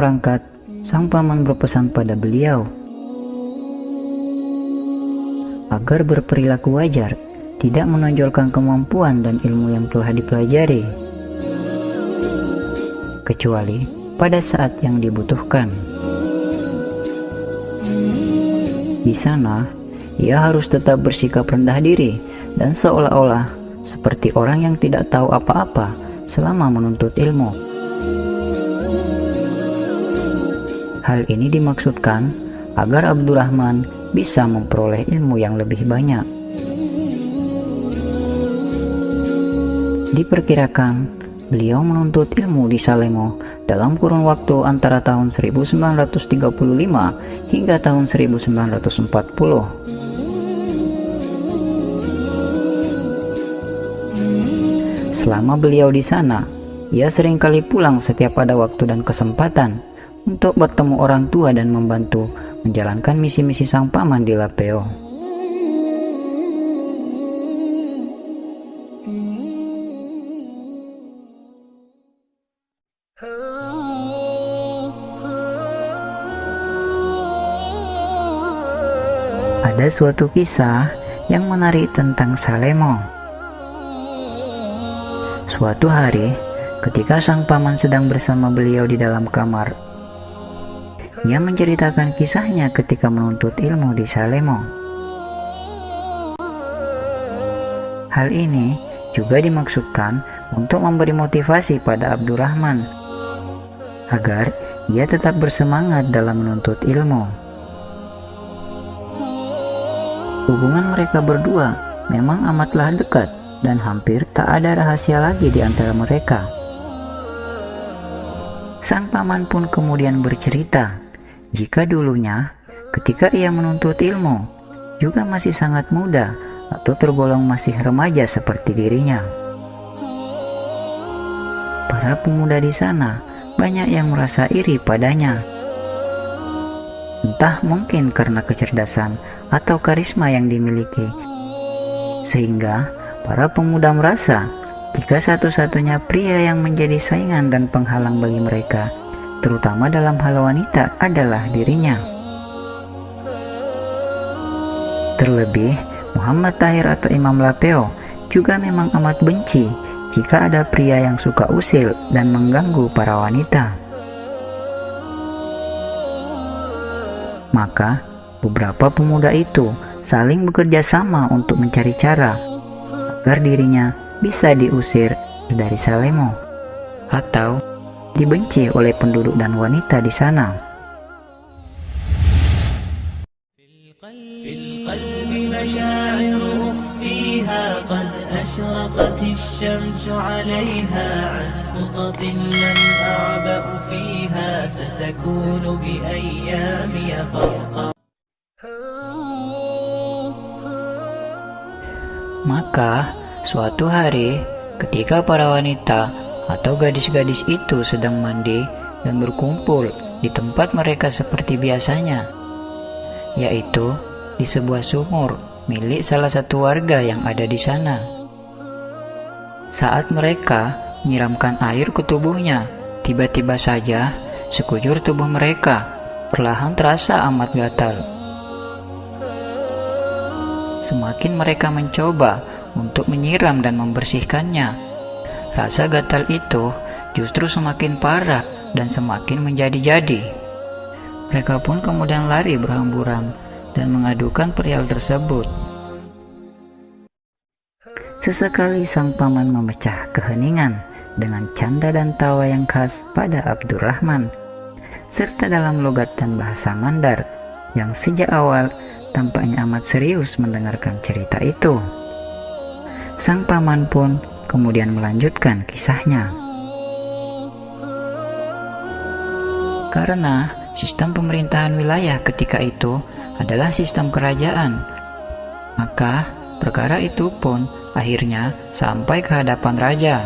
berangkat, sang paman berpesan pada beliau agar berperilaku wajar, tidak menonjolkan kemampuan dan ilmu yang telah dipelajari, kecuali pada saat yang dibutuhkan. Di sana, ia harus tetap bersikap rendah diri dan seolah-olah seperti orang yang tidak tahu apa-apa selama menuntut ilmu. Hal ini dimaksudkan agar Abdurrahman bisa memperoleh ilmu yang lebih banyak. Diperkirakan, beliau menuntut ilmu di Salemo dalam kurun waktu antara tahun 1935 hingga tahun 1940. Selama beliau di sana, ia seringkali pulang setiap ada waktu dan kesempatan untuk bertemu orang tua dan membantu menjalankan misi-misi sang paman di Lapeo. Ada suatu kisah yang menarik tentang Salemo. Suatu hari, ketika sang paman sedang bersama beliau di dalam kamar, ia menceritakan kisahnya ketika menuntut ilmu di Salemo. Hal ini juga dimaksudkan untuk memberi motivasi pada Abdurrahman agar ia tetap bersemangat dalam menuntut ilmu. Hubungan mereka berdua memang amatlah dekat dan hampir tak ada rahasia lagi di antara mereka. Sang paman pun kemudian bercerita jika dulunya ketika ia menuntut ilmu juga masih sangat muda atau tergolong masih remaja seperti dirinya. Para pemuda di sana banyak yang merasa iri padanya. Entah mungkin karena kecerdasan atau karisma yang dimiliki, sehingga para pemuda merasa jika satu-satunya pria yang menjadi saingan dan penghalang bagi mereka, terutama dalam hal wanita, adalah dirinya. Terlebih, Muhammad Tahir atau Imam Lapeo juga memang amat benci jika ada pria yang suka usil dan mengganggu para wanita. Maka, beberapa pemuda itu saling bekerja sama untuk mencari cara agar dirinya bisa diusir dari Salemo atau dibenci oleh penduduk dan wanita di sana. Maka, suatu hari ketika para wanita atau gadis-gadis itu sedang mandi dan berkumpul di tempat mereka seperti biasanya, yaitu di sebuah sumur milik salah satu warga yang ada di sana. Saat mereka menyiramkan air ke tubuhnya, tiba-tiba saja sekujur tubuh mereka perlahan terasa amat gatal. Semakin mereka mencoba untuk menyiram dan membersihkannya, rasa gatal itu justru semakin parah dan semakin menjadi-jadi. Mereka pun kemudian lari berhamburan dan mengadukan perihal tersebut. Sesekali sang paman memecah keheningan dengan canda dan tawa yang khas pada Abdurrahman, serta dalam logat dan bahasa Mandar yang sejak awal tampaknya amat serius mendengarkan cerita itu. Sang paman pun kemudian melanjutkan kisahnya. Karena sistem pemerintahan wilayah ketika itu adalah sistem kerajaan, maka perkara itu pun akhirnya sampai ke hadapan raja.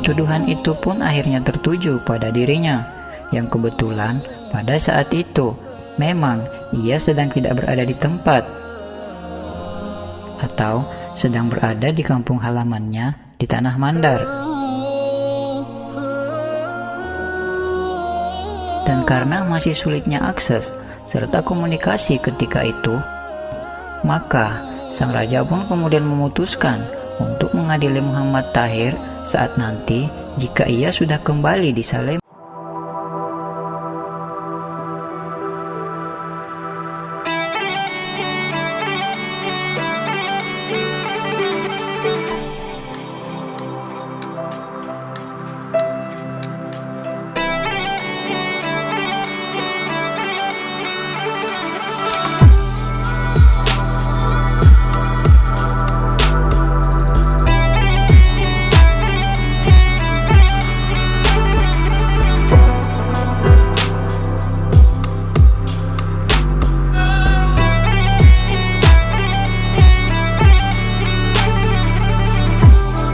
Tuduhan itu pun akhirnya tertuju pada dirinya, yang kebetulan pada saat itu memang ia sedang tidak berada di tempat, atau sedang berada di kampung halamannya di tanah Mandar. Dan karena masih sulitnya akses serta komunikasi ketika itu, maka sang raja pun kemudian memutuskan untuk mengadili Muhammad Tahir saat nanti jika ia sudah kembali di Salem.